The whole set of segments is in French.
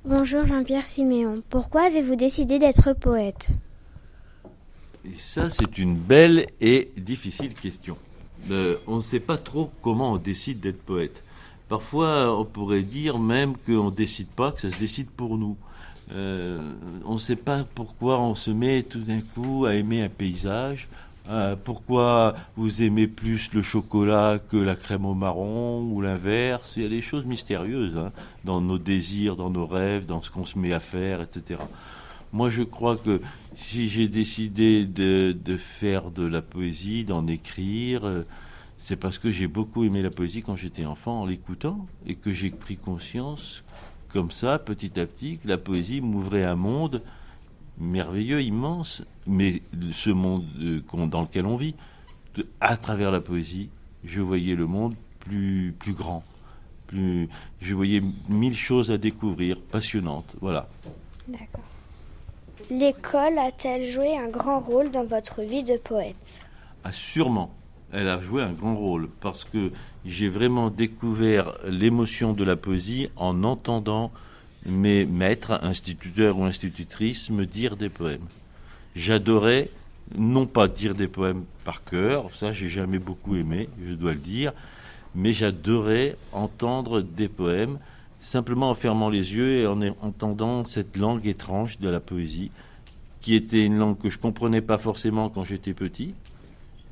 Bonjour Jean-Pierre Siméon. Pourquoi avez-vous décidé d'être poète? Et ça, c'est une belle et difficile question. On ne sait pas trop comment on décide d'être poète. Parfois, on pourrait dire même qu'on ne décide pas, que ça se décide pour nous. On ne sait pas pourquoi on se met tout d'un coup à aimer un paysage. Pourquoi vous aimez plus le chocolat que la crème au marron ou l'inverse. Il y a des choses mystérieuses dans nos désirs, dans nos rêves, dans ce qu'on se met à faire, etc. Moi, je crois que si j'ai décidé de faire de la poésie, d'en écrire, c'est parce que j'ai beaucoup aimé la poésie quand j'étais enfant en l'écoutant et que j'ai pris conscience, comme ça, petit à petit, que la poésie m'ouvrait un monde merveilleux, immense, mais ce monde dans lequel on vit, à travers la poésie, je voyais le monde plus grand. Je voyais 1000 choses à découvrir, passionnantes. Voilà. D'accord. L'école a-t-elle joué un grand rôle dans votre vie de poète? Ah, sûrement, elle a joué un grand rôle parce que j'ai vraiment découvert l'émotion de la poésie en entendant mes maîtres, instituteurs ou institutrices, me dire des poèmes. J'adorais non pas dire des poèmes par cœur, ça j'ai jamais beaucoup aimé, je dois le dire, mais j'adorais entendre des poèmes simplement en fermant les yeux et en entendant cette langue étrange de la poésie, qui était une langue que je comprenais pas forcément quand j'étais petit,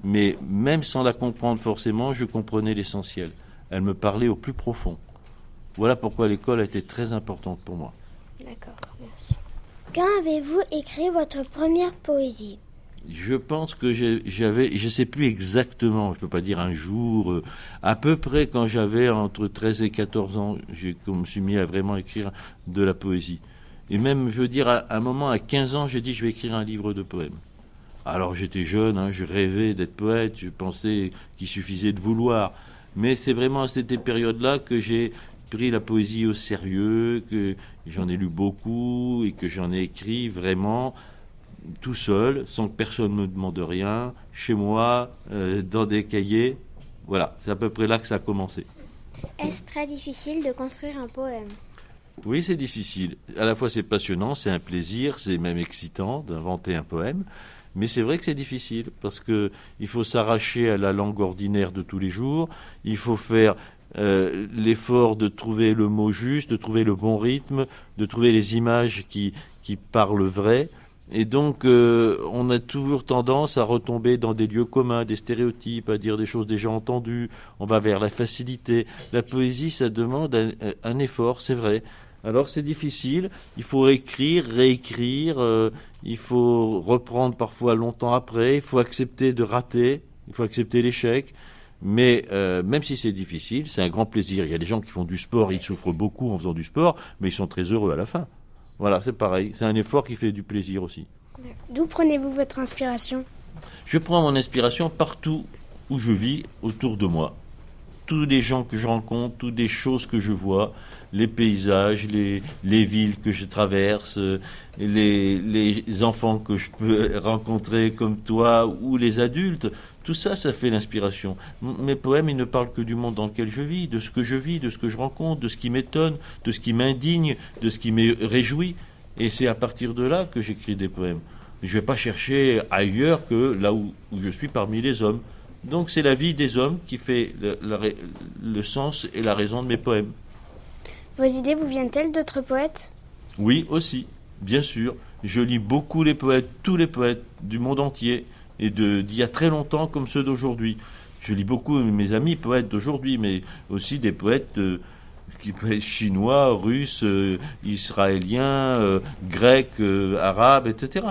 mais même sans la comprendre forcément, je comprenais l'essentiel. Elle me parlait au plus profond. Voilà pourquoi l'école a été très importante pour moi. D'accord, merci. Quand avez-vous écrit votre première poésie? Je pense que j'avais, je ne sais plus exactement, je ne peux pas dire un jour, à peu près quand j'avais entre 13 et 14 ans, je me suis mis à vraiment écrire de la poésie. Et même, je veux dire, à un moment, à 15 ans, j'ai dit je vais écrire un livre de poèmes. Alors j'étais jeune, je rêvais d'être poète, je pensais qu'il suffisait de vouloir. Mais c'est vraiment à cette période-là que j'ai pris la poésie au sérieux, que j'en ai lu beaucoup et que j'en ai écrit vraiment tout seul, sans que personne ne me demande rien, chez moi, dans des cahiers. Voilà, c'est à peu près là que ça a commencé. Est-ce très difficile de construire un poème? Oui, c'est difficile. À la fois, c'est passionnant, c'est un plaisir, c'est même excitant d'inventer un poème. Mais c'est vrai que c'est difficile parce que il faut s'arracher à la langue ordinaire de tous les jours. Il faut faire l'effort de trouver le mot juste, de trouver le bon rythme, de trouver les images qui parlent vrai. Et donc, on a toujours tendance à retomber dans des lieux communs, des stéréotypes, à dire des choses déjà entendues. On va vers la facilité. La poésie, ça demande un effort, c'est vrai. Alors, c'est difficile. Il faut écrire, réécrire. Il faut reprendre parfois longtemps après. Il faut accepter de rater. Il faut accepter l'échec. Mais même si c'est difficile, c'est un grand plaisir. Il y a des gens qui font du sport, ils souffrent beaucoup en faisant du sport, mais ils sont très heureux à la fin. Voilà, c'est pareil. C'est un effort qui fait du plaisir aussi. D'où prenez-vous votre inspiration? Je prends mon inspiration partout où je vis autour de moi. Tous les gens que je rencontre, toutes les choses que je vois, les paysages, les villes que je traverse, les enfants que je peux rencontrer comme toi ou les adultes, tout ça, ça fait l'inspiration. Mes poèmes, ils ne parlent que du monde dans lequel je vis, de ce que je vis, de ce que je rencontre, de ce qui m'étonne, de ce qui m'indigne, de ce qui me réjouit. Et c'est à partir de là que j'écris des poèmes. Je ne vais pas chercher ailleurs que là où je suis parmi les hommes. Donc c'est la vie des hommes qui fait le sens et la raison de mes poèmes. Vos idées vous viennent-elles d'autres poètes? Oui, aussi, bien sûr. Je lis beaucoup les poètes, tous les poètes du monde entier, et d'il y a très longtemps comme ceux d'aujourd'hui. Je lis beaucoup mes amis poètes d'aujourd'hui, mais aussi des poètes qui peuvent être chinois, russes, israéliens, grecs, arabes, etc.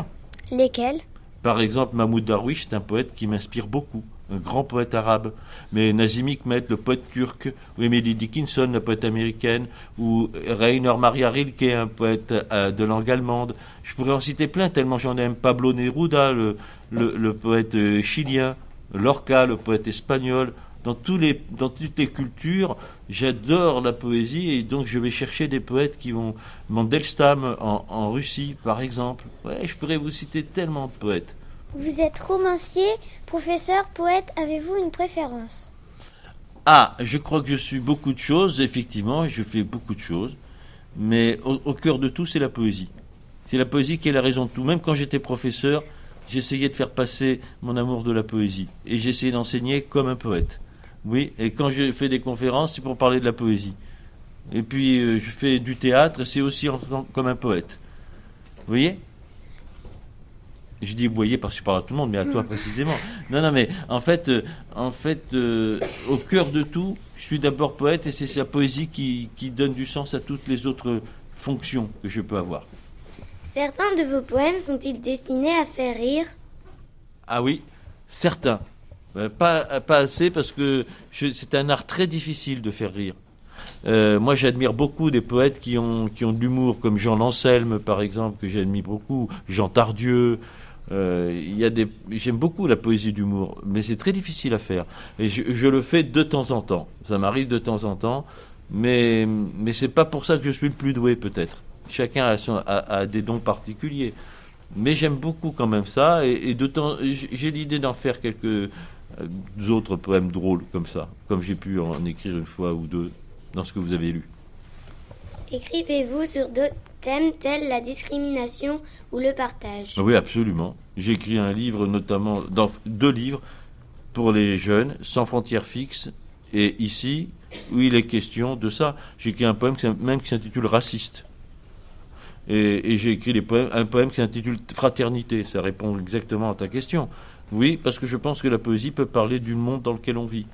Lesquels? Par exemple, Mahmoud Darwish est un poète qui m'inspire beaucoup, un grand poète arabe. Mais Nazım Hikmet, le poète turc, ou Emily Dickinson, la poète américaine, ou Rainer Maria Rilke, un poète de langue allemande. Je pourrais en citer plein, tellement j'en aime. Pablo Neruda, le poète chilien, Lorca, le poète espagnol. Dans toutes les cultures, j'adore la poésie et donc je vais chercher des poètes qui vont... Mandelstam en Russie, par exemple. Ouais, je pourrais vous citer tellement de poètes. Vous êtes romancier, professeur, poète, avez-vous une préférence? Ah, je crois que je suis beaucoup de choses, effectivement, je fais beaucoup de choses. Mais au cœur de tout, c'est la poésie. C'est la poésie qui est la raison de tout. Même quand j'étais professeur, j'essayais de faire passer mon amour de la poésie. Et j'essayais d'enseigner comme un poète. Oui, et quand je fais des conférences, c'est pour parler de la poésie. Et puis, je fais du théâtre, c'est aussi comme un poète. Vous voyez ? Je dis, vous voyez, parce que je parle à tout le monde, mais à toi précisément. Non, mais en fait, au cœur de tout, je suis d'abord poète et c'est sa poésie qui donne du sens à toutes les autres fonctions que je peux avoir. Certains de vos poèmes sont-ils destinés à faire rire ? Ah oui, certains. Pas assez parce que c'est un art très difficile de faire rire. Moi, j'admire beaucoup des poètes qui ont de l'humour, comme Jean Lancelme, par exemple, que j'admire beaucoup, Jean Tardieu. J'aime beaucoup la poésie d'humour, mais c'est très difficile à faire. Et je le fais de temps en temps. Ça m'arrive de temps en temps, mais c'est pas pour ça que je suis le plus doué, peut-être. Chacun a des dons particuliers. Mais j'aime beaucoup quand même ça, et j'ai l'idée d'en faire quelques autres poèmes drôles comme ça, comme j'ai pu en écrire une fois ou deux dans ce que vous avez lu. Écrivez-vous sur d'autres thèmes tels la discrimination ou le partage ? Oui, absolument. J'ai écrit un livre, notamment, dans 2 livres pour les jeunes, Sans frontières fixes, et ici, où il est question de ça. J'ai écrit un poème qui s'intitule Raciste. Et j'ai écrit un poème qui s'intitule Fraternité. Ça répond exactement à ta question. Oui, parce que je pense que la poésie peut parler du monde dans lequel on vit.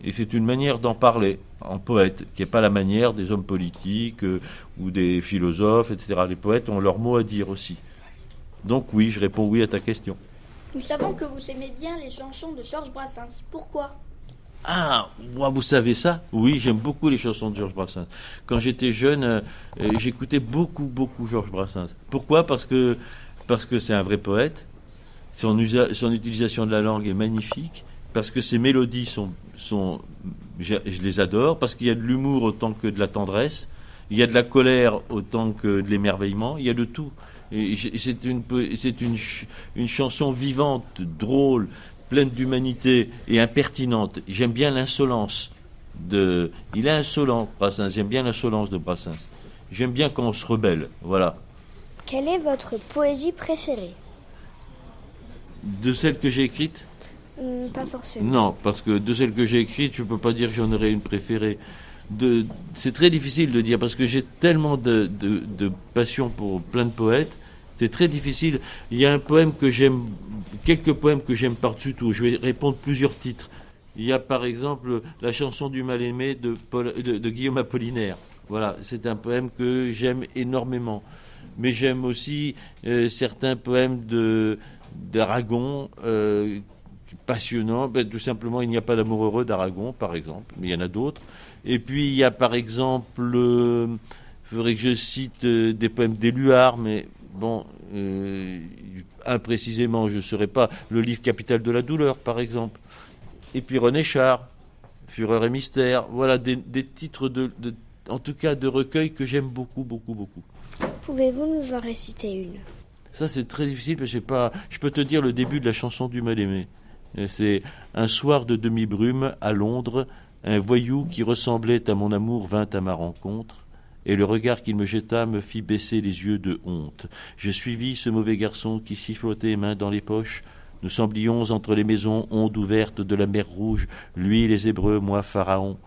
Et c'est une manière d'en parler en poète, qui n'est pas la manière des hommes politiques ou des philosophes, etc. Les poètes ont leur mot à dire aussi. Donc oui, je réponds oui à ta question. Nous savons que vous aimez bien les chansons de Georges Brassens. Pourquoi ? Ah, vous savez ça ? Oui, j'aime beaucoup les chansons de Georges Brassens. Quand j'étais jeune, j'écoutais beaucoup Georges Brassens. Pourquoi ? Parce que c'est un vrai poète. Son utilisation de la langue est magnifique. Parce que ses mélodies je les adore. Parce qu'il y a de l'humour autant que de la tendresse. Il y a de la colère autant que de l'émerveillement. Il y a de tout. Et c'est une chanson vivante, drôle, pleine d'humanité et impertinente. J'aime bien l'insolence il est insolent, Brassens. J'aime bien l'insolence de Brassens. J'aime bien quand on se rebelle, voilà. Quelle est votre poésie préférée ? De celle que j'ai écrite ? Pas forcément. Non, parce que de celle que j'ai écrite, je ne peux pas dire que j'en aurais une préférée. C'est très difficile de dire, parce que j'ai tellement de passion pour plein de poètes. C'est très difficile. Il y a quelques poèmes que j'aime par-dessus tout. Je vais répondre plusieurs titres. Il y a par exemple la chanson du mal-aimé de Guillaume Apollinaire. Voilà, c'est un poème que j'aime énormément. Mais j'aime aussi certains poèmes d'Aragon, passionnants. Tout simplement, il n'y a pas d'amour heureux d'Aragon, par exemple. Mais il y en a d'autres. Et puis il y a par exemple, il faudrait que je cite des poèmes d'Éluard, mais bon, imprécisément, je ne saurais pas. Le livre Capital de la douleur, par exemple. Et puis René Char, Fureur et mystère. Voilà des titres en tout cas de recueils que j'aime beaucoup. Pouvez-vous nous en réciter une ? Ça, c'est très difficile, parce que je peux te dire le début de la chanson du mal-aimé. C'est un soir de demi-brume à Londres, un voyou qui ressemblait à mon amour vint à ma rencontre. Et le regard qu'il me jeta me fit baisser les yeux de honte. Je suivis ce mauvais garçon qui sifflotait main dans les poches. Nous semblions entre les maisons ondes ouvertes de la mer Rouge, lui les Hébreux, moi Pharaon.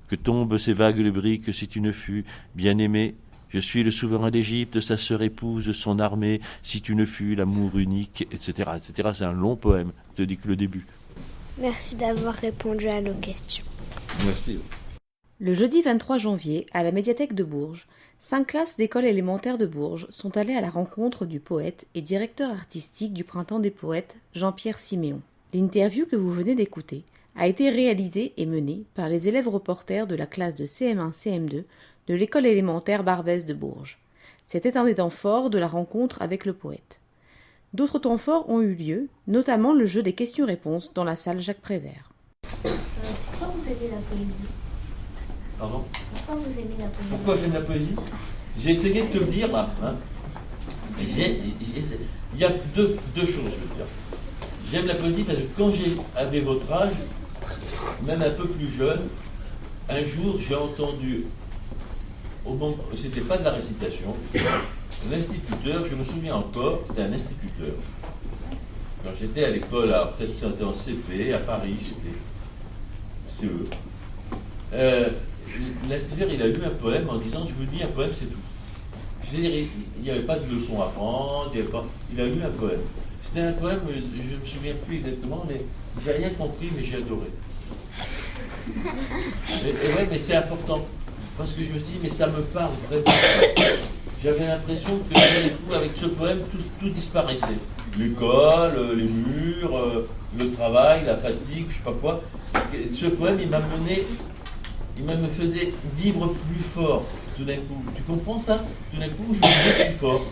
Que tombent ces vagues briques si tu ne fus bien-aimé. Je suis le souverain d'Égypte, sa sœur épouse son armée, si tu ne fus l'amour unique, etc. etc. C'est un long poème, je te dis que le début. Merci d'avoir répondu à nos questions. Merci. Le jeudi 23 janvier, à la médiathèque de Bourges, 5 classes d'école élémentaire de Bourges sont allées à la rencontre du poète et directeur artistique du Printemps des poètes, Jean-Pierre Siméon. L'interview que vous venez d'écouter a été réalisée et menée par les élèves reporters de la classe de CM1-CM2 de l'école élémentaire Barbès de Bourges. C'était un des temps forts de la rencontre avec le poète. D'autres temps forts ont eu lieu, notamment le jeu des questions-réponses dans la salle Jacques Prévert. Pourquoi vous aimez la poésie ? Pardon ? Pourquoi vous aimez la poésie ? Pourquoi j'aime la poésie ? J'ai essayé de te le dire, là. Hein. Il y a deux choses, je veux dire. J'aime la poésie parce que quand j'avais votre âge, même un peu plus jeune, un jour j'ai entendu c'était pas de la récitation. L'instituteur, je me souviens encore, c'était un instituteur. Quand j'étais à l'école, peut-être que c'était en CP, à Paris, c'était CE. L'instituteur, il a lu un poème en disant, je vous dis, un poème, c'est tout. C'est-à-dire, il n'y avait pas de leçon à prendre, il a lu un poème. C'était un poème, je ne me souviens plus exactement, mais j'ai rien compris, mais j'ai adoré. Et ouais, mais c'est important. Parce que je me suis dit, mais ça me parle vraiment. J'avais l'impression que avec ce poème, tout disparaissait. L'école, les murs, le travail, la fatigue, je sais pas quoi. Ce poème, il me faisait vivre plus fort tout d'un coup. Tu comprends ça? Tout d'un coup, je vivais plus fort.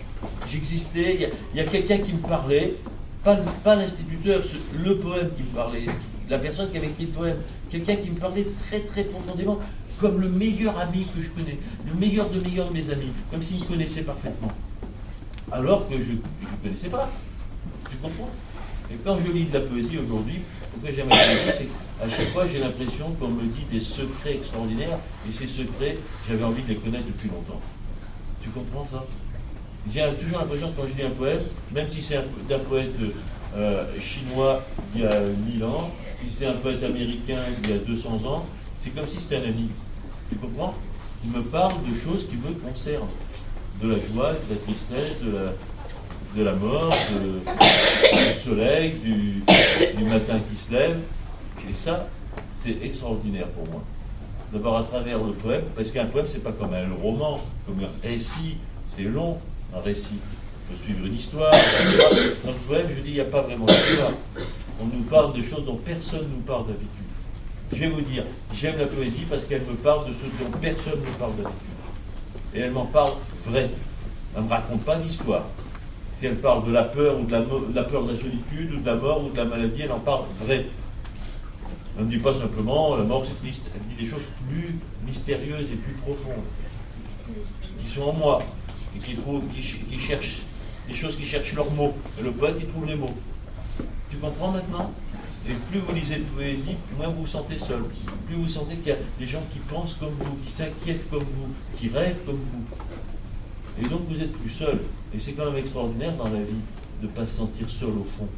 J'existais, il y a quelqu'un qui me parlait, pas l'instituteur, le poème qui me parlait, la personne qui avait écrit le poème, quelqu'un qui me parlait très très profondément, comme le meilleur ami que je connais, le meilleur de mes amis, comme s'il me connaissait parfaitement. Alors que je ne connaissais pas. Tu comprends? Et quand je lis de la poésie aujourd'hui, pourquoi j'aime la poésie, c'est qu'à chaque fois j'ai l'impression qu'on me dit des secrets extraordinaires, et ces secrets, j'avais envie de les connaître depuis longtemps. Tu comprends ça? J'ai toujours l'impression que quand je lis un poème, même si c'est d'un poète chinois il y a 1000 ans, si c'est un poète américain il y a 200 ans, c'est comme si c'était un ami. Tu comprends? Il me parle de choses qui me concernent. De la joie, de la tristesse, de la mort, du soleil, du matin qui se lève. Et ça, c'est extraordinaire pour moi. D'abord à travers le poème, parce qu'un poème, c'est pas comme un roman, comme un récit, c'est long, un récit. Il faut suivre une histoire, etc. Dans le poème, je dis, il n'y a pas vraiment d'histoire. On nous parle de choses dont personne ne nous parle d'habitude. Je vais vous dire, j'aime la poésie parce qu'elle me parle de ce dont personne ne parle d'habitude. Et elle m'en parle vrai. Elle ne me raconte pas d'histoire. Si elle parle de la peur ou de la peur de la solitude ou de la mort ou de la maladie, elle en parle vrai. Elle ne dit pas simplement la mort c'est triste. Elle dit des choses plus mystérieuses et plus profondes qui sont en moi et qui cherchent des choses qui cherchent leurs mots. Et le poète il trouve les mots. Tu comprends maintenant? Et plus vous lisez de poésie, moins vous vous sentez seul. Plus vous sentez qu'il y a des gens qui pensent comme vous, qui s'inquiètent comme vous, qui rêvent comme vous. Et donc vous êtes plus seul. Et c'est quand même extraordinaire dans la vie de ne pas se sentir seul au fond.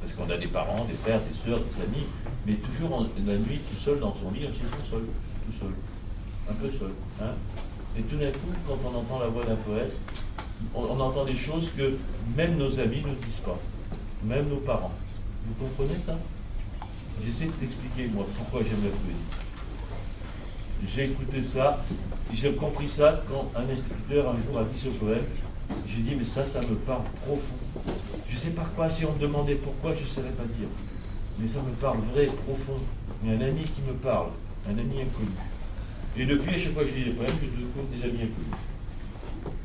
Parce qu'on a des parents, des frères, des sœurs, des amis, mais toujours la nuit tout seul dans son lit, on se sent seul, tout seul, un peu seul. Hein? Et tout d'un coup, quand on entend la voix d'un poète, on entend des choses que même nos amis ne disent pas, même nos parents. Vous comprenez ça? J'essaie de t'expliquer, moi, pourquoi j'aime la poésie. J'ai écouté ça, j'ai compris ça quand un instituteur un jour a dit ce poème. J'ai dit, mais ça me parle profond. Je ne sais pas quoi, si on me demandait pourquoi, je ne saurais pas dire. Mais ça me parle vrai, profond. Il y a un ami qui me parle, un ami inconnu. Et depuis, à chaque fois que je lis des poèmes, je découvre des amis inconnus.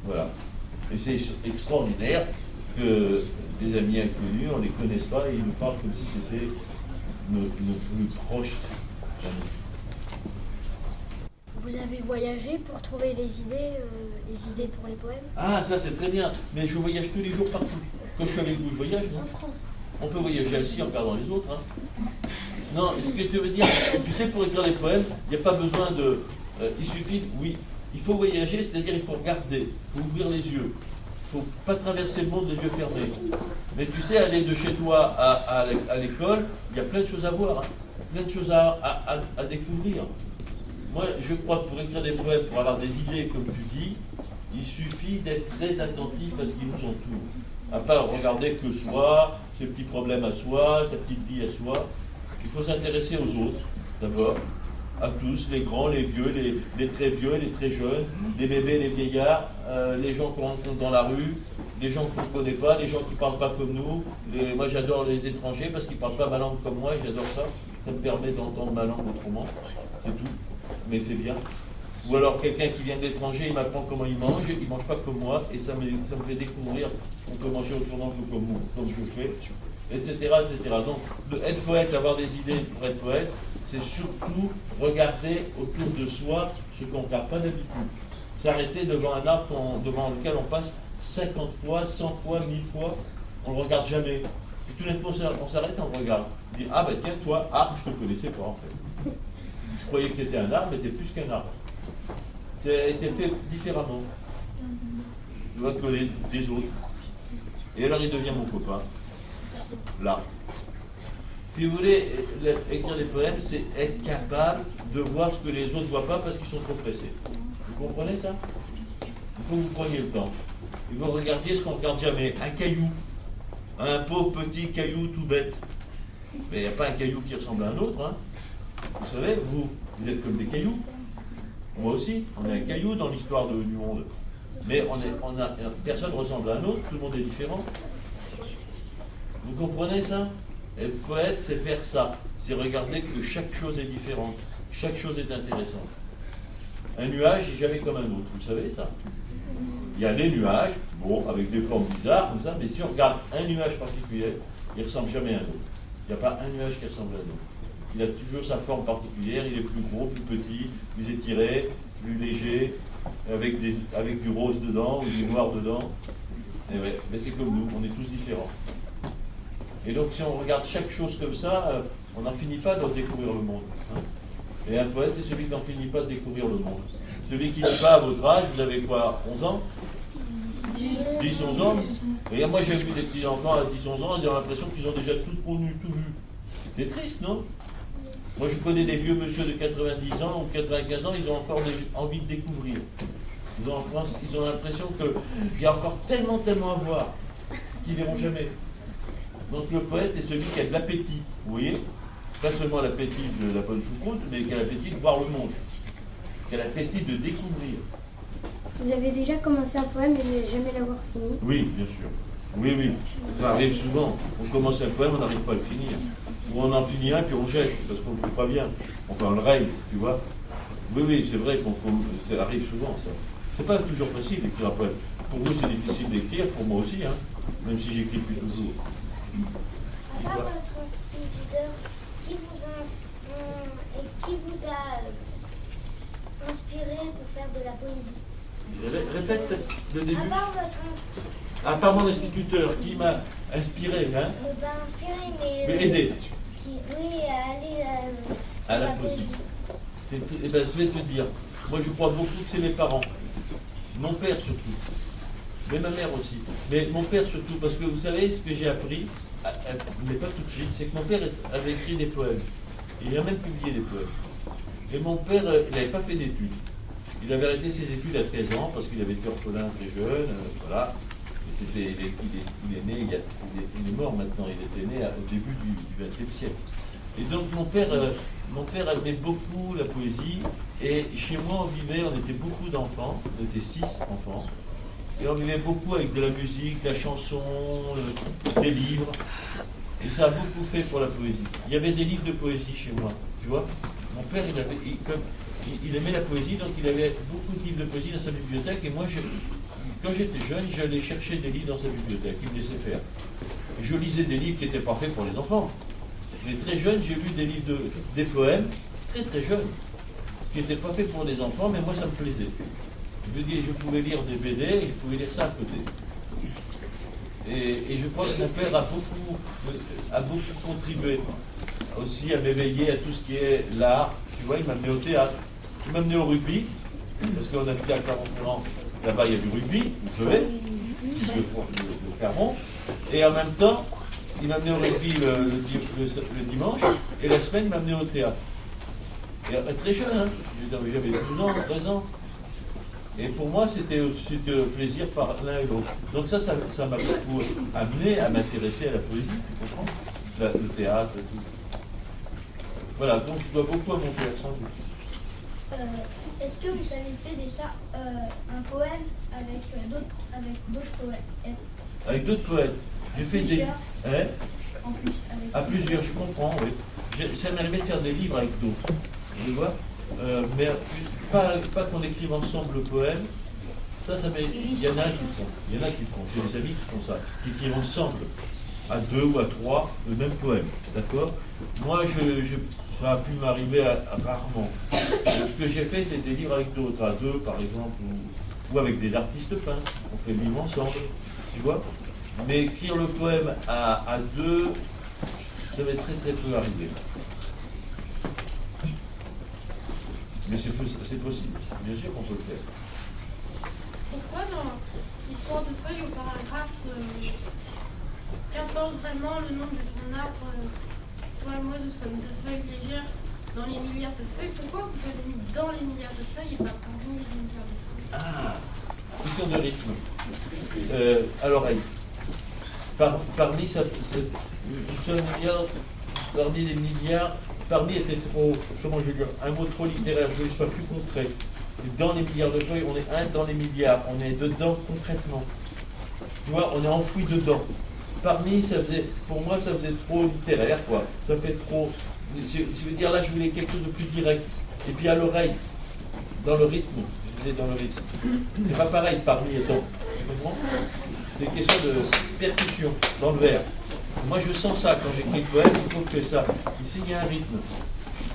Voilà. Et c'est extraordinaire que des amis inconnus, on ne les connaisse pas et ils nous parlent comme si c'était nos plus proches amis. Vous avez voyagé pour trouver les idées pour les poèmes? Ah, ça c'est très bien. Mais je voyage tous les jours partout. Quand je suis avec vous, je voyage, non? En France. On peut voyager assis en regardant les autres. Hein. Non, ce que tu veux dire, tu sais, pour écrire des poèmes, il n'y a pas besoin de... il suffit, oui, il faut voyager, c'est-à-dire il faut regarder, il faut ouvrir les yeux. Il ne faut pas traverser le monde les yeux fermés. Mais tu sais, aller de chez toi à l'école, il y a plein de choses à voir, hein. Plein de choses à découvrir. Moi, je crois que pour écrire des poèmes, pour avoir des idées, comme tu dis, il suffit d'être très attentif à ce qui nous entoure. À pas regarder que soi, ses petits problèmes à soi, sa petite vie à soi. Il faut s'intéresser aux autres, d'abord, à tous, les grands, les vieux, les très vieux, les très jeunes, les bébés, les vieillards, les gens qu'on rencontre dans la rue, les gens qu'on ne connaît pas, les gens qui ne parlent pas comme nous. Moi, j'adore les étrangers parce qu'ils ne parlent pas ma langue comme moi et j'adore ça. Ça me permet d'entendre ma langue autrement, c'est tout. Mais c'est bien. Ou alors quelqu'un qui vient de l'étranger, il m'apprend comment il ne mange pas comme moi, et ça me fait découvrir qu'on peut manger autrement que comme je fais, etc., etc. Donc, être poète, avoir des idées pour être poète, c'est surtout regarder autour de soi ce qu'on ne regarde pas d'habitude. S'arrêter devant un arbre devant lequel on passe 50 fois, 100 fois, 1000 fois, on ne le regarde jamais. Et tout d'un coup, on s'arrête et on regarde. On dit, ah ben tiens, toi, je ne te connaissais pas en fait. Je croyais que tu étais un arbre, mais tu es plus qu'un arbre. qui a été fait différemment. Tu vois, que des autres. Et alors il devient mon copain. Là. Si vous voulez, écrire des poèmes, c'est être capable de voir ce que les autres ne voient pas parce qu'ils sont trop pressés. Vous comprenez ça? Il faut que vous preniez le temps. Et vous regardiez ce qu'on ne regarde jamais. Un caillou. Un pauvre petit caillou tout bête. Mais il n'y a pas un caillou qui ressemble à un autre. Hein. Vous savez, vous êtes comme des cailloux. Moi aussi, on est un caillou dans l'histoire du monde. Mais personne ne ressemble à un autre, tout le monde est différent. Vous comprenez ça? Être poète, c'est faire ça. C'est regarder que chaque chose est différente. Chaque chose est intéressante. Un nuage n'est jamais comme un autre, vous savez ça? Il y a des nuages, bon, avec des formes bizarres, comme ça, mais si on regarde un nuage particulier, il ne ressemble jamais à un autre. Il n'y a pas un nuage qui ressemble à un autre. Il a toujours sa forme particulière, il est plus gros, plus petit, plus étiré, plus léger, avec du rose dedans ou du noir dedans. Et ouais, mais c'est comme nous, on est tous différents. Et donc si on regarde chaque chose comme ça, on n'en finit pas de découvrir le monde. Hein. Et un poète, c'est celui qui n'en finit pas de découvrir le monde. Celui qui dit pas à votre âge, vous avez quoi, 11 ans 10, 11 ans. Et moi j'ai vu des petits enfants à 10, 11 ans, ils ont l'impression qu'ils ont déjà tout connu, tout vu. C'est triste, non? Moi je connais des vieux monsieur de 90 ans ou 95 ans, ils ont encore envie de découvrir. Ils ont l'impression qu'il y a encore tellement à voir qu'ils ne verront jamais. Donc le poète est celui qui a de l'appétit, vous voyez? Pas seulement l'appétit de la bonne choucroute, mais qui a l'appétit de voir le monde. Qui a l'appétit de découvrir. Vous avez déjà commencé un poème et ne jamais l'avoir fini? Oui, bien sûr. Oui, oui. Ça arrive souvent. On commence un poème, on n'arrive pas à le finir. Ou on en finit un, puis on jette, parce qu'on ne le fait pas bien. Enfin, on le règle, tu vois. Oui, oui, c'est vrai ça arrive souvent, ça. C'est pas toujours facile d'écrire un poème. Pour vous, c'est difficile d'écrire, pour moi aussi, hein, même si j'écris plus toujours. À part votre instituteur, qui vous a inspiré pour faire de la poésie? Répète le début. À part part mon instituteur, qui m'a inspiré, hein? Pas inspiré, mais aidé. Oui, à aller À la poésie. Eh ben, je vais te dire, moi je crois beaucoup que c'est mes parents. Mon père surtout. Mais ma mère aussi. Mais mon père surtout, parce que vous savez ce que j'ai appris, mais pas tout de suite, c'est que mon père avait écrit des poèmes. Il a même publié des poèmes. Et mon père, il n'avait pas fait d'études. Il avait arrêté ses études à 13 ans parce qu'il avait été orphelin très jeune, voilà. Et il est né, il est mort maintenant, il était né au début du XXe siècle. Et donc mon père aimait beaucoup la poésie, et chez moi on était beaucoup d'enfants, on était 6 enfants, et on vivait beaucoup avec de la musique, de la chanson, des livres, et ça a beaucoup fait pour la poésie. Il y avait des livres de poésie chez moi, tu vois. Mon père, il aimait la poésie, donc il avait beaucoup de livres de poésie dans sa bibliothèque, et moi, quand j'étais jeune, j'allais chercher des livres dans sa bibliothèque, il me laissait faire. Et je lisais des livres qui n'étaient pas faits pour les enfants. Mais très jeune, j'ai lu des livres, des poèmes, très très jeunes, qui n'étaient pas faits pour les enfants, mais moi ça me plaisait. Je pouvais lire des BD, et je pouvais lire ça à côté. Et je crois que mon père a beaucoup contribué aussi à m'éveiller à tout ce qui est l'art. Tu vois, il m'a amené au théâtre, il m'a amené au rugby, parce qu'on habitait à Clermont-Ferrand. Là-bas, il y a du rugby, vous savez, de Clermont. Et en même temps, il m'a amené au rugby le dimanche, et la semaine, il m'a amené au théâtre. Et très jeune, hein, j'avais 12 ans, 13 ans. Et pour moi, c'était plaisir par l'un et l'autre. Donc ça m'a beaucoup amené à m'intéresser à la poésie, tu comprends? Le théâtre, tout. Voilà, donc je dois beaucoup à mon père, sans doute. Est-ce que vous avez fait déjà un poème avec d'autres poètes? Avec d'autres poètes. J'ai fait des... Hein? À plusieurs, je comprends, oui. Ça m'est arrivé de faire des livres avec d'autres. Tu vois, mais pas qu'on écrive ensemble le poème. Il y en a qui font. Il y en a qui font. J'ai des amis qui font ça. Qui écrivent ensemble, à 2 ou à 3, le même poème. D'accord? Moi, ça a pu m'arriver rarement. Ce que j'ai fait, c'est des livres avec d'autres, à 2 par exemple, ou avec des artistes peintres. On fait le livre ensemble, tu vois. Mais écrire le poème à 2, ça m'est très très peu arrivé. Mais c'est possible, bien sûr qu'on peut le faire. Pourquoi dans l'histoire de feuilles au paragraphe, qu'importe vraiment le nom de ton arbre, toi et moi nous sommes deux feuilles légères dans les milliards de feuilles, pourquoi vous avez mis dans les milliards de feuilles et pas parmi les milliards de feuilles? Ah, question de rythme. À l'oreille. Parmi, ça, c'est un milliard, parmi les milliards, parmi était trop, comment je vais dire, un mot trop littéraire, je veux que ce soit plus concret. Dans les milliards de feuilles, on est un dans les milliards, on est dedans concrètement. Tu vois, on est enfoui dedans. Parmi, ça faisait, pour moi, ça faisait trop littéraire, quoi. Ça fait trop. Je veux dire, là, je voulais quelque chose de plus direct. Et puis à l'oreille, dans le rythme, je disais dans le rythme. C'est pas pareil, parmi et dans. Tu comprends? C'est une question de percussion dans le verre. Moi, je sens ça quand j'écris le poème, il faut que ça. Ici, il y a un rythme.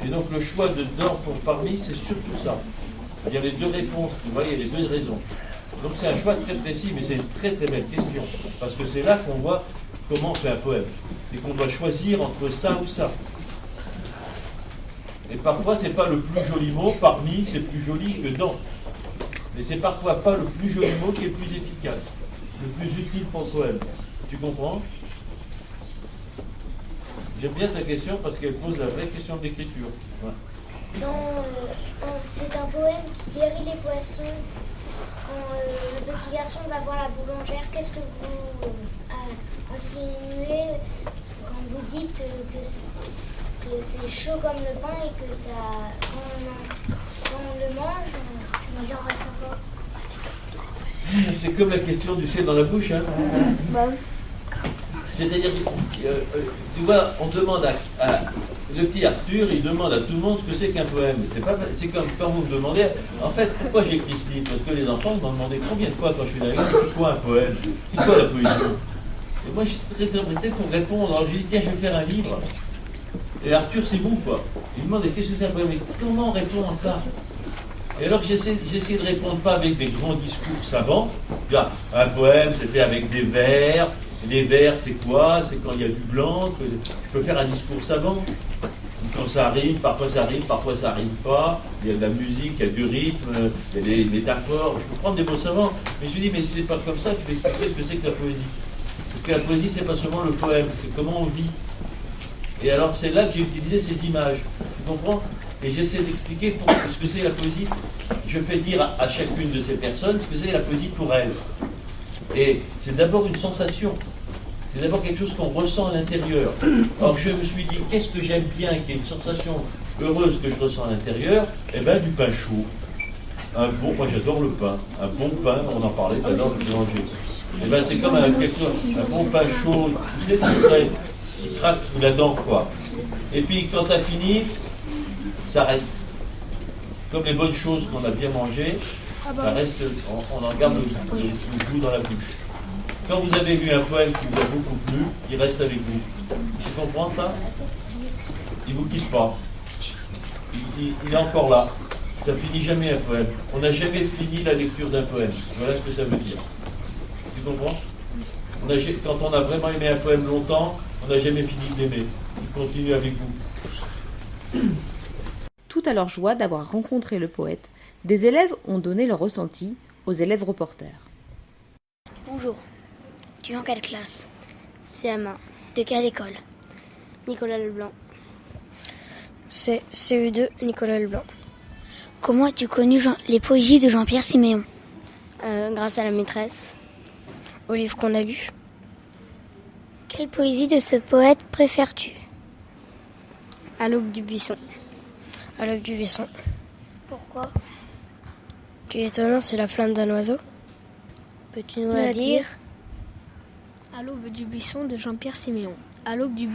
Et donc, le choix de dans pour parmi, c'est surtout ça. Il y a les deux réponses, tu vois, il y a les deux raisons. Donc, c'est un choix très précis, mais c'est une très très belle question. Parce que c'est là qu'on voit comment on fait un poème. C'est qu'on doit choisir entre ça ou ça. Et parfois, c'est pas le plus joli mot, parmi, c'est plus joli que dans. Mais c'est parfois pas le plus joli mot qui est le plus efficace, le plus utile pour le poème. Tu comprends? J'aime bien ta question parce qu'elle pose la vraie question de l'écriture. Ouais. C'est un poème qui guérit les poissons. Quand le petit garçon va voir la boulangère, qu'est-ce que vous insinuez quand vous dites que c'est chaud comme le pain et que ça, quand on le mange, on en reste encore? C'est comme la question du ciel dans la bouche. Hein. C'est-à-dire, tu vois, on demande à le petit Arthur, il demande à tout le monde ce que c'est qu'un poème. C'est comme quand vous me demandez, en fait, pourquoi j'écris ce livre? Parce que les enfants m'ont demandé combien de fois quand je suis dans l'école, c'est quoi un poème? C'est quoi la poésie? Et moi, je suis très embêté pour répondre. Alors, je lui dis, tiens, je vais faire un livre. Et Arthur, c'est vous, quoi. Il me demande, qu'est-ce que c'est un poème? Mais comment on répond à ça? Et alors j'essaie de répondre pas avec des grands discours savants. Un poème, c'est fait avec des vers. Les vers, c'est quoi? C'est quand il y a du blanc. Je peux faire un discours savant. Quand ça rime, parfois ça rime pas. Il y a de la musique, il y a du rythme, il y a des métaphores. Je peux prendre des mots savants. Mais je me dis, mais c'est pas comme ça que je vais expliquer ce que c'est que la poésie. Parce que la poésie, c'est pas seulement le poème, c'est comment on vit. Et alors c'est là que j'ai utilisé ces images. Tu comprends? Et j'essaie d'expliquer ce que c'est la poésie. Je fais dire à chacune de ces personnes ce que c'est la poésie pour elles. Et c'est d'abord une sensation. C'est d'abord quelque chose qu'on ressent à l'intérieur. Alors je me suis dit, qu'est-ce que j'aime bien, qui est une sensation heureuse que je ressens à l'intérieur? Eh bien, du pain chaud. Moi j'adore le pain. Un bon pain, on en parlait tout à l'heure, le boulanger. Eh bien, c'est comme un bon pain chaud, tu sais, c'est vrai, qui craque sous la dent, quoi. Et puis quand tu as fini, ça reste. Comme les bonnes choses qu'on a bien mangées, ça reste, on en garde le goût dans la bouche. Quand vous avez lu un poème qui vous a beaucoup plu, il reste avec vous. Tu comprends ça? Il ne vous quitte pas. Il est encore là. Ça ne finit jamais un poème. On n'a jamais fini la lecture d'un poème. Voilà ce que ça veut dire. Tu comprends? Quand on a vraiment aimé un poème longtemps, on n'a jamais fini de l'aimer. Il continue avec vous. Tout à leur joie d'avoir rencontré le poète, des élèves ont donné leur ressenti aux élèves reporters. Bonjour. Tu es en quelle classe? CM1. De quelle école? Nicolas Leblanc. C'est CE2, Nicolas Leblanc. Comment as-tu connu les poésies de Jean-Pierre Siméon? Grâce à la maîtresse, au livre qu'on a lu. Quelle poésie de ce poète préfères-tu? À l'aube du buisson. À l'aube du buisson. Pourquoi? Ce qui est étonnant, c'est la flamme d'un oiseau. Peux-tu nous la dire? À l'aube du buisson de Jean-Pierre Siméon. À l'aube du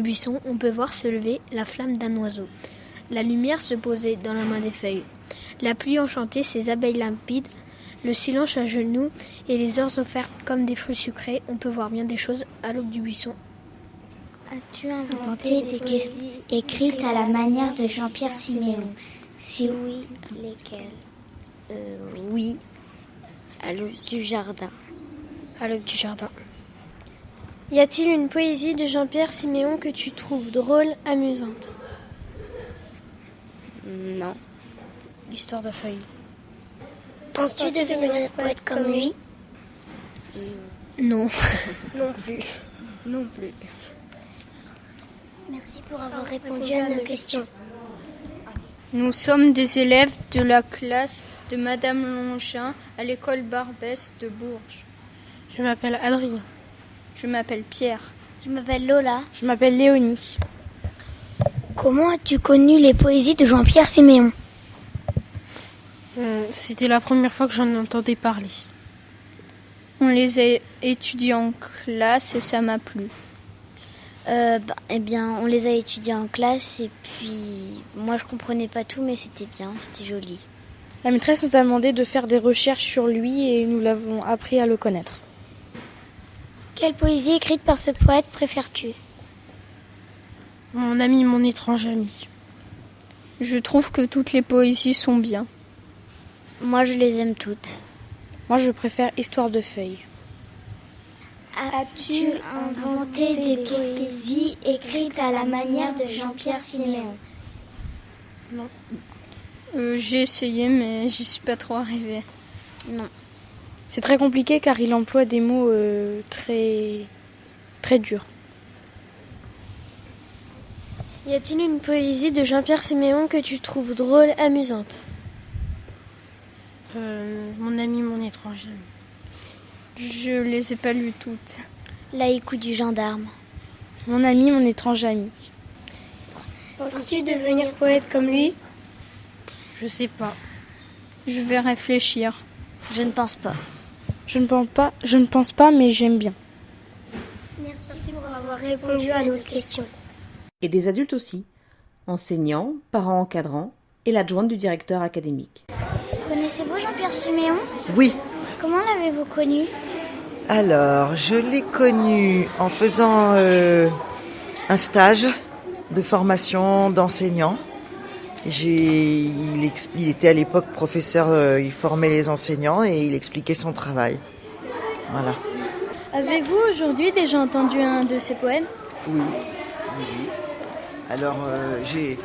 buisson, on peut voir se lever la flamme d'un oiseau. La lumière se posait dans la main des feuilles. La pluie enchantait ses abeilles limpides, le silence à genoux et les heures offertes comme des fruits sucrés. On peut voir bien des choses à l'aube du buisson. As-tu inventé des poésies écrites à la manière de Jean-Pierre Siméon? Si oui, lesquelles? Oui, à l'aube du jardin. À l'aube du jardin. Y a-t-il une poésie de Jean-Pierre Siméon que tu trouves drôle, amusante? Non. Histoire de feuilles. Penses-tu devenir poète comme lui? Non. Non plus. Non plus. Merci pour avoir répondu à nos questions. Nous sommes des élèves de la classe de Madame Longin à l'école Barbès de Bourges. Je m'appelle Adrien. Je m'appelle Pierre. Je m'appelle Lola. Je m'appelle Léonie. Comment as-tu connu les poésies de Jean-Pierre Siméon? C'était la première fois que j'en entendais parler. On les a étudiés en classe et ça m'a plu. Eh bien, on les a étudiés en classe et puis moi je comprenais pas tout, mais c'était bien, c'était joli. La maîtresse nous a demandé de faire des recherches sur lui et nous l'avons appris à le connaître. Quelle poésie écrite par ce poète préfères-tu? Mon ami, mon étrange ami. Je trouve que toutes les poésies sont bien. Moi je les aime toutes. Moi, je préfère Histoire de feuilles. As-tu inventé des poésies écrites à la manière de Jean-Pierre Siméon? J'ai essayé, mais j'y suis pas trop arrivée. Non. C'est très compliqué car il emploie des mots très, très durs. Y a-t-il une poésie de Jean-Pierre Siméon que tu trouves drôle, amusante? Mon ami, mon étrange ami. Je les ai pas lues toutes. L'haïku du gendarme. Mon ami, mon étrange ami. Penses-tu devenir poète comme lui? Je sais pas. Je vais réfléchir. Je ne pense pas. Je ne pense pas, mais j'aime bien. Merci pour avoir répondu à nos questions. Et des adultes aussi, enseignants, parents encadrants et l'adjointe du directeur académique. Connaissez-vous Jean-Pierre Siméon? Oui, Comment l'avez-vous connu? alors je l'ai connu en faisant un stage de formation d'enseignant. Il était à l'époque professeur, il formait les enseignants et il expliquait son travail. Voilà. Avez-vous aujourd'hui déjà entendu un de ses poèmes? Oui. Alors j'ai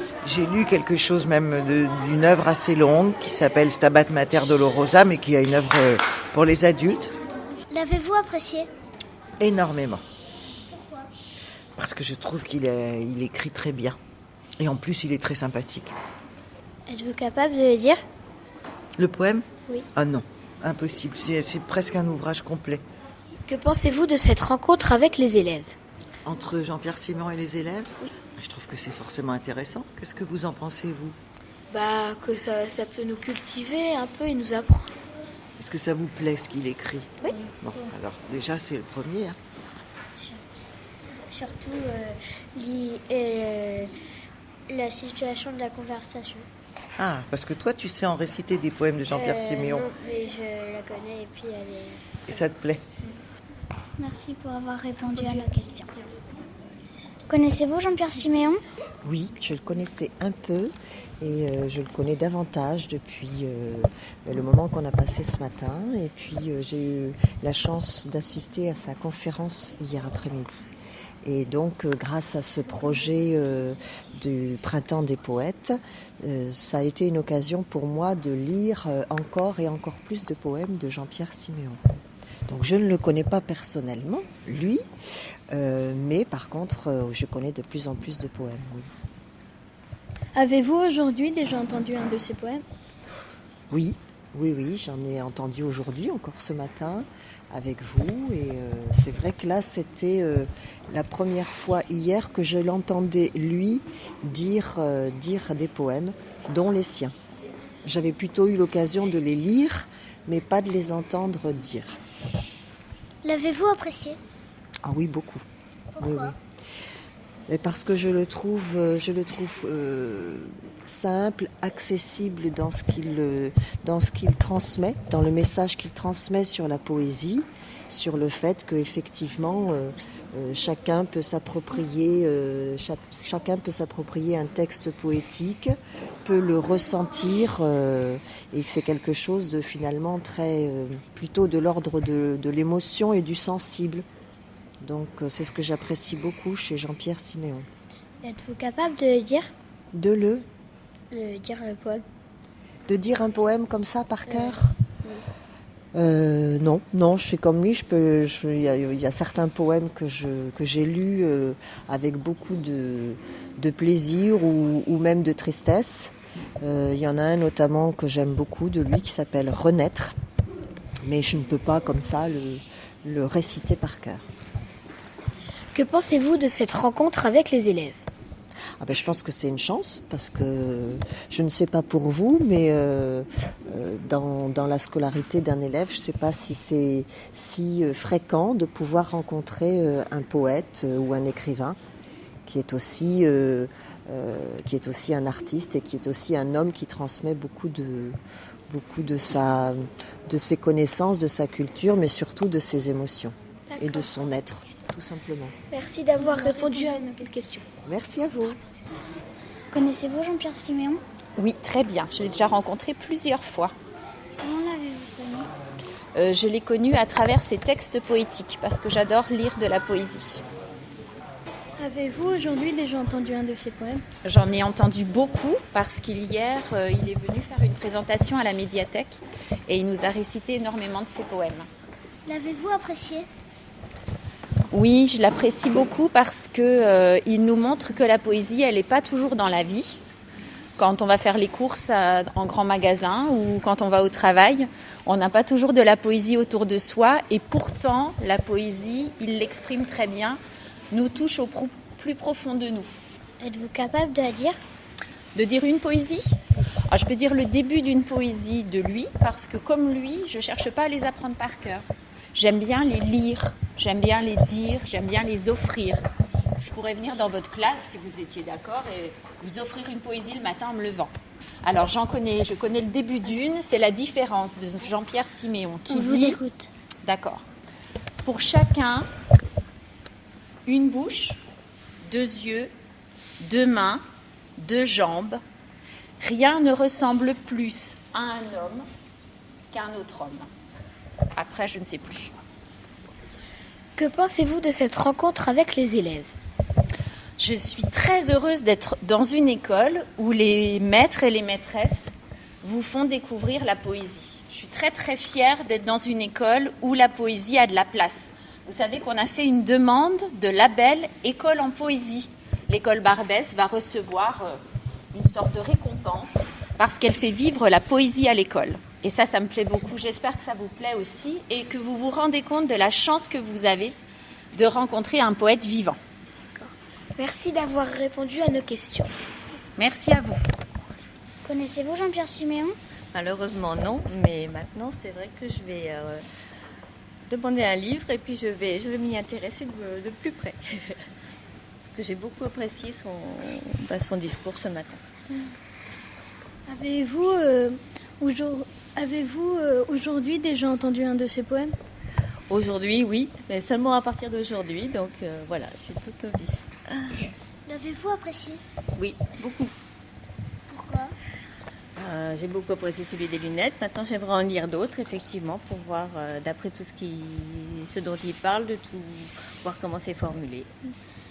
lu quelque chose même d'une œuvre assez longue qui s'appelle Stabat Mater Dolorosa, mais qui est une œuvre pour les adultes. L'avez-vous apprécié? Énormément. Pourquoi? Parce que je trouve qu'il écrit très bien. Et en plus, il est très sympathique. Êtes-vous capable de le dire? Le poème? Oui. Ah non, impossible. C'est presque un ouvrage complet. Que pensez-vous de cette rencontre avec les élèves? Entre Jean-Pierre Siméon et les élèves? Oui. Je trouve que c'est forcément intéressant. Qu'est-ce que vous en pensez, vous? Que ça peut nous cultiver un peu et nous apprendre. Est-ce que ça vous plaît ce qu'il écrit? Oui. Bon, alors déjà, c'est le premier. Hein. Surtout la situation de la conversation. Ah, parce que toi, tu sais en réciter des poèmes de Jean-Pierre Siméon. Non, mais je la connais et puis elle est... Et ça te plaît? Merci pour avoir répondu à nos questions. Connaissez-vous Jean-Pierre Siméon? Oui, je le connaissais un peu et je le connais davantage depuis le moment qu'on a passé ce matin. Et puis j'ai eu la chance d'assister à sa conférence hier après-midi. Et donc grâce à ce projet du Printemps des poètes, ça a été une occasion pour moi de lire encore et encore plus de poèmes de Jean-Pierre Siméon. Donc je ne le connais pas personnellement, lui, mais par contre je connais de plus en plus de poèmes. Oui. Avez-vous aujourd'hui déjà entendu un de ses poèmes? Oui, j'en ai entendu aujourd'hui, encore ce matin, avec vous. Et c'est vrai que là, c'était la première fois hier que je l'entendais, lui, dire des poèmes, dont les siens. J'avais plutôt eu l'occasion de les lire, mais pas de les entendre dire. L'avez-vous apprécié? Ah oui, beaucoup. Pourquoi? Oui. Mais parce que je le trouve simple, accessible dans ce qu'il transmet, dans le message qu'il transmet sur la poésie, sur le fait qu'effectivement chacun peut s'approprier un texte poétique, peut le ressentir et c'est quelque chose de finalement très plutôt de l'ordre de l'émotion et du sensible. Donc c'est ce que j'apprécie beaucoup chez Jean-Pierre Siméon. Êtes-vous capable de le dire? De Dire le poème? De dire un poème comme ça par cœur non, je suis comme lui. Il y a certains poèmes que j'ai lus avec beaucoup de plaisir ou même de tristesse. Il y en a un notamment que j'aime beaucoup de lui qui s'appelle Renaître, mais je ne peux pas comme ça le réciter par cœur. Que pensez-vous de cette rencontre avec les élèves ? Je pense que c'est une chance parce que je ne sais pas pour vous, mais dans la scolarité d'un élève, je ne sais pas si c'est si fréquent de pouvoir rencontrer un poète ou un écrivain qui est aussi un artiste et qui est aussi un homme qui transmet beaucoup de ses connaissances, de sa culture, mais surtout de ses émotions et de son être, tout simplement. Merci d'avoir répondu à nos questions. Merci à vous. Connaissez-vous Jean-Pierre Siméon? Oui, très bien. Je l'ai déjà rencontré plusieurs fois. Comment l'avez-vous connu? Je l'ai connu à travers ses textes poétiques, parce que j'adore lire de la poésie. Avez-vous aujourd'hui déjà entendu un de ses poèmes? J'en ai entendu beaucoup, parce qu'hier, il est venu faire une présentation à la médiathèque, et il nous a récité énormément de ses poèmes. L'avez-vous apprécié? Oui, je l'apprécie beaucoup parce qu'il nous montre que la poésie, elle n'est pas toujours dans la vie. Quand on va faire les courses en grand magasin ou quand on va au travail, on n'a pas toujours de la poésie autour de soi. Et pourtant, la poésie, il l'exprime très bien, nous touche au plus profond de nous. Êtes-vous capable de la dire? De dire une poésie? Je peux dire le début d'une poésie de lui parce que comme lui, je ne cherche pas à les apprendre par cœur. J'aime bien les lire, j'aime bien les dire, j'aime bien les offrir. Je pourrais venir dans votre classe, si vous étiez d'accord, et vous offrir une poésie le matin en me levant. Alors je connais le début d'une, c'est La différence de Jean-Pierre Siméon qui dit... vous écoute. D'accord. Pour chacun, une bouche, 2 yeux, 2 mains, 2 jambes. Rien ne ressemble plus à un homme qu'un autre homme. Après, je ne sais plus. Que pensez-vous de cette rencontre avec les élèves? Je suis très heureuse d'être dans une école où les maîtres et les maîtresses vous font découvrir la poésie. Je suis très très fière d'être dans une école où la poésie a de la place. Vous savez qu'on a fait une demande de label École en poésie. L'école Barbès va recevoir une sorte de récompense parce qu'elle fait vivre la poésie à l'école. Et ça me plaît beaucoup. J'espère que ça vous plaît aussi et que vous vous rendez compte de la chance que vous avez de rencontrer un poète vivant. Merci d'avoir répondu à nos questions. Merci à vous. Connaissez-vous Jean-Pierre Siméon? Malheureusement non, mais maintenant c'est vrai que je vais demander un livre et puis je vais m'y intéresser de plus près. Parce que j'ai beaucoup apprécié son discours ce matin. Avez-vous aujourd'hui déjà entendu un de ses poèmes? Aujourd'hui, oui, mais seulement à partir d'aujourd'hui, donc voilà, je suis toute novice. L'avez-vous apprécié? Oui, beaucoup. Pourquoi? J'ai beaucoup apprécié celui des lunettes. Maintenant, j'aimerais en lire d'autres, effectivement, pour voir, d'après tout ce dont il parle, de tout, voir comment c'est formulé.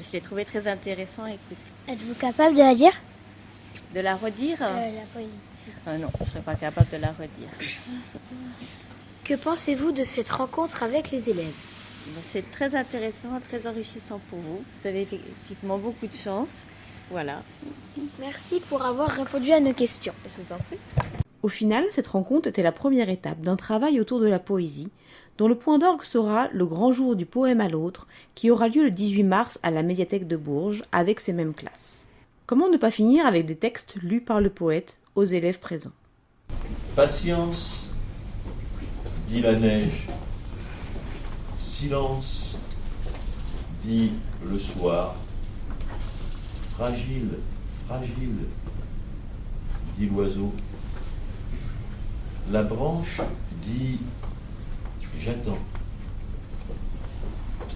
Je l'ai trouvé très intéressant à écouter. Êtes-vous capable de la dire? De la redire? La poésie. Non, je ne serais pas capable de la redire. Que pensez-vous de cette rencontre avec les élèves? C'est très intéressant, très enrichissant pour vous. Vous avez effectivement beaucoup de chance. Voilà. Merci pour avoir répondu à nos questions. Je vous en prie. Au final, cette rencontre était la première étape d'un travail autour de la poésie, dont le point d'orgue sera le grand jour du poème à l'autre, qui aura lieu le 18 mars à la médiathèque de Bourges, avec ces mêmes classes. Comment ne pas finir avec des textes lus par le poète aux élèves présents? Patience, dit la neige. Silence, dit le soir. Fragile, fragile, dit l'oiseau. La branche dit j'attends.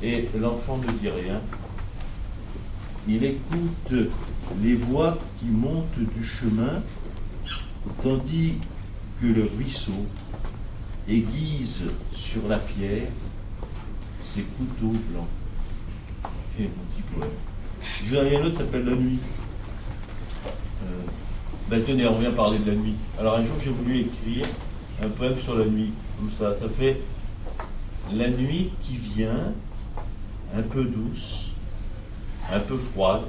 Et l'enfant ne dit rien. Il écoute les voix qui montent du chemin, tandis que le ruisseau aiguise sur la pierre ses couteaux blancs. Et mon petit poème. Il y en a un autre qui s'appelle La nuit. Ben tenez, on vient parler de la nuit. Alors un jour, j'ai voulu écrire un poème sur la nuit, comme ça. Ça fait la nuit qui vient, un peu douce, un peu froide,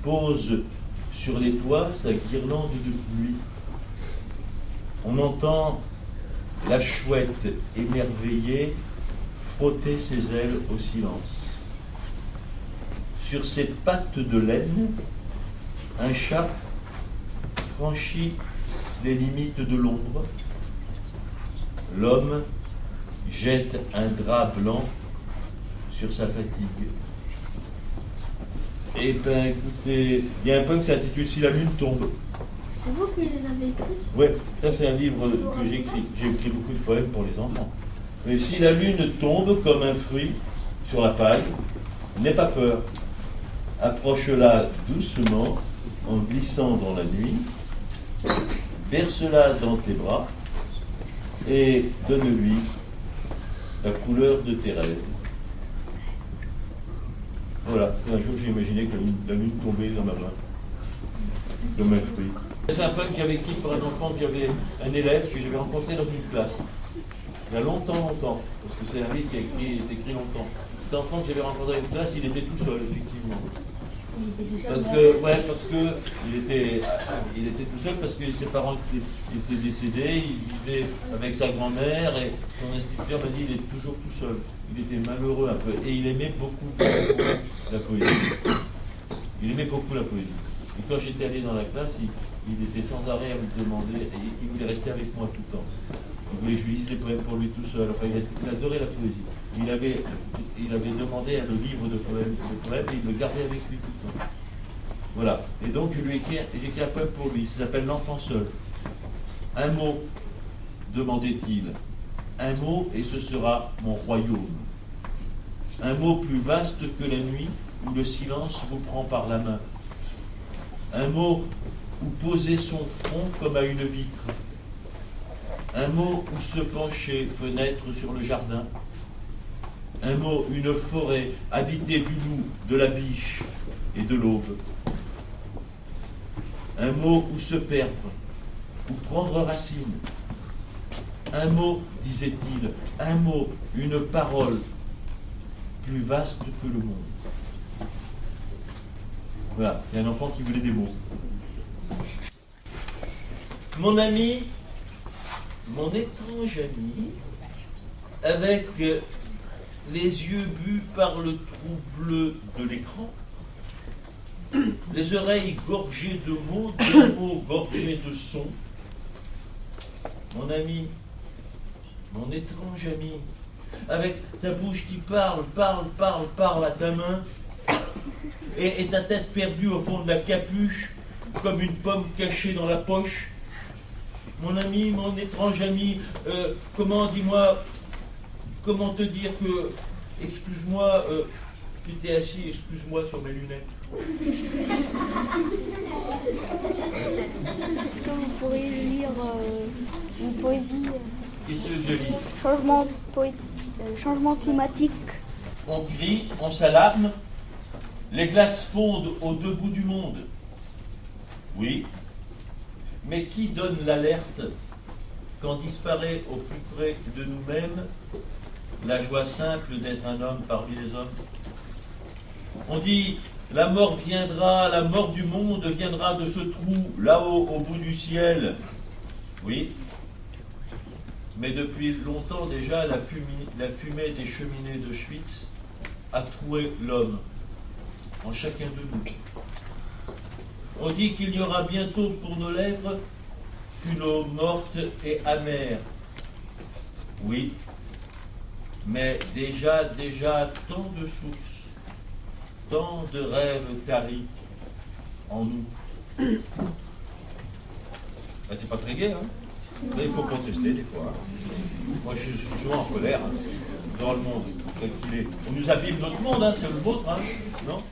pose sur les toits sa guirlande de pluie. On entend la chouette émerveillée frotter ses ailes au silence. Sur ses pattes de laine, un chat franchit les limites de l'ombre. L'homme jette un drap blanc sur sa fatigue. Eh bien, écoutez, il y a un poème qui s'intitule « Si la lune tombe ». C'est vous qui les avez écrits? Oui, ça c'est un livre que j'écris. J'ai écrit beaucoup de poèmes pour les enfants. Mais si la lune tombe comme un fruit sur la paille, n'aie pas peur. Approche-la doucement en glissant dans la nuit, berce-la dans tes bras et donne-lui la couleur de tes rêves. Voilà, un jour j'ai imaginé que la lune tombait dans ma main, comme un fruit. C'est un poème que j'avais écrit pour un enfant, que j'avais un élève que j'avais rencontré dans une classe. Il y a longtemps, parce que c'est un livre qui est écrit longtemps. Cet enfant que j'avais rencontré dans une classe, il était tout seul, effectivement. Parce que il était tout seul parce que ses parents étaient décédés, il vivait avec sa grand-mère et son instituteur m'a dit qu'il était toujours tout seul. Il était malheureux un peu et il aimait beaucoup la poésie. Il aimait beaucoup la poésie. Et quand j'étais allé dans la classe, il était sans arrêt à me demander, et il voulait rester avec moi tout le temps. Il voulait que je lui dise des poèmes pour lui tout seul. Enfin, il adorait la poésie. Il avait demandé un livre de poèmes et il le gardait avec lui tout le temps. Voilà. Et donc j'ai écrit un poème pour lui. Ça s'appelle L'enfant seul. Un mot, demandait-il. Un mot et ce sera mon royaume. Un mot plus vaste que la nuit où le silence vous prend par la main. Un mot où poser son front comme à une vitre. Un mot où se pencher, fenêtre sur le jardin. Un mot, une forêt habitée du loup, de la biche et de l'aube. Un mot où se perdre, où prendre racine. Un mot, disait-il, un mot, une parole plus vaste que le monde. Voilà, c'est un enfant qui voulait des mots. Mon ami, mon étrange ami, avec les yeux bus par le trou bleu de l'écran, les oreilles gorgées de mots gorgés de sons. Mon ami, mon étrange ami, avec ta bouche qui parle à ta main, et ta tête perdue au fond de la capuche, comme une pomme cachée dans la poche. Mon ami, mon étrange ami, comment te dire que, excuse-moi, tu t'es assis, excuse-moi sur mes lunettes. Est-ce que vous pourriez lire une poésie Qu'est-ce que je lis? Changement climatique. On crie, on s'alarme, les glaces fondent aux deux bouts du monde. Oui, mais qui donne l'alerte quand disparaît au plus près de nous-mêmes la joie simple d'être un homme parmi les hommes? On dit, la mort viendra, la mort du monde viendra de ce trou, là-haut, au bout du ciel. Oui, mais depuis longtemps déjà, la fumée des cheminées d'Auschwitz a troué l'homme en chacun de nous. On dit qu'il y aura bientôt pour nos lèvres une eau morte et amère. Oui, mais déjà tant de sources, tant de rêves taris en nous. Ben, c'est pas très gai, hein? Mais il faut protester des fois. Moi, je suis souvent en colère, hein, dans le monde tel qu'il est. On nous abîme notre monde, hein, c'est le vôtre, hein, non?